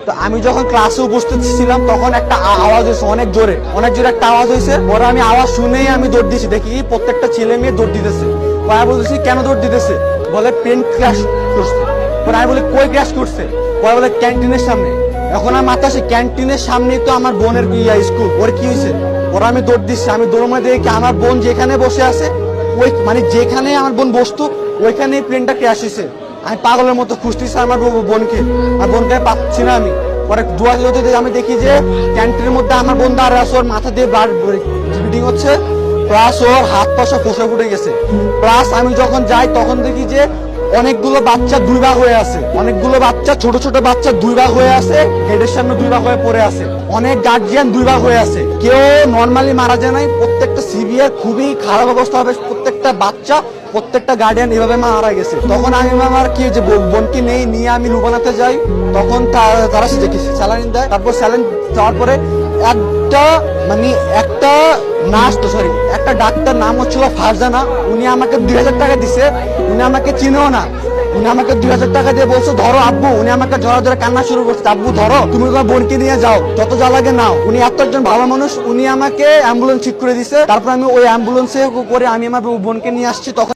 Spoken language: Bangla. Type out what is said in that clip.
তো আমি যখন ক্লাসে উপস্থিত ছিলাম তখন একটা আওয়াজ হয়েছে অনেক জোরে একটা আওয়াজ হয়েছে। পরে আমি আওয়াজ শুনেই আমি দৌড় দিয়েছি, দেখি প্রত্যেকটা ছেলে মেয়ে দৌড় দিতেছে। পরে বলতেছি কেন দৌড় দিতেছে? বলে পেন ক্র্যাশ করছে। পরে আমি বলি কই ক্র্যাশ করছে? পরে বলে ক্যান্টিনের সামনে। এখন আমার মাথা আসে ক্যান্টিনের সামনেই তো আমার বোনের স্কুল, ওর কি হয়েছে? ওরা আমি দৌড় দিচ্ছি, আমি দৌড় মারে দেখি আমার বোন যেখানে বসে আছে ওই মানে যেখানে আমার বোন বসতো ওইখানে প্লেনটা ক্র্যাশ হয়েছে। আমি পাগলের মতো খুঁজতেছি আমার বোনকে, আর বোনকে পাচ্ছি না আমি। পরে দুয়ার আমি দেখি যে ক্যান্টিনের মধ্যে আমার বোন দাঁড়ায় আছে, ওর মাথা দিয়ে ব্লাড ব্লিডিং হচ্ছে, প্লাস ওর হাত পা সব ফসে ফুটে গেছে। প্লাস আমি যখন যাই তখন দেখি যে অনেকগুলো বাচ্চা দুই ভাগ হয়ে আছে, অনেকগুলো বাচ্চা ছোট ছোট বাচ্চা দুই ভাগ হয়ে আছে, হেডের সামনে দুই ভাগ হয়ে পড়ে আছে, অনেক গার্জিয়ান দুই ভাগ হয়ে আছে। কেউ নর্মালি মারা যায় নাই, প্রত্যেকটা সিভিয়ার খুবই খারাপ অবস্থা হবে, প্রত্যেকটা বাচ্চা প্রত্যেকটা গার্ডিয়ান এভাবে মারা গেছে। তখন আমি আমার কি যে বোনকে নিয়ে আমি লুবানাতে যাই, তখন তারা স্যালাইন দেয়। তারপর স্যালাইন দেওয়ার পরে একটা নার্স তো সরি একটা ডাক্তার নাম হচ্ছিল ফারজানা, উনি আমাকে 2000 টাকা দিছে। উনি আমাকে চিনেও না, উনি আমাকে 2000 টাকা দিয়ে বলছে ধরো আব্বু। উনি আমাকে ধরে কান্না শুরু করছে, আব্বু ধরো, তুমি তোমার বোনকে নিয়ে যাও, যত যা লাগে নাও। উনি এত একজন ভালো মানুষ, উনি আমাকে অ্যাম্বুলেন্স ঠিক করে দিছে। তারপর আমি ওই অ্যাম্বুলেন্সে করে আমি আমার বোনকে নিয়ে আসছি। তখন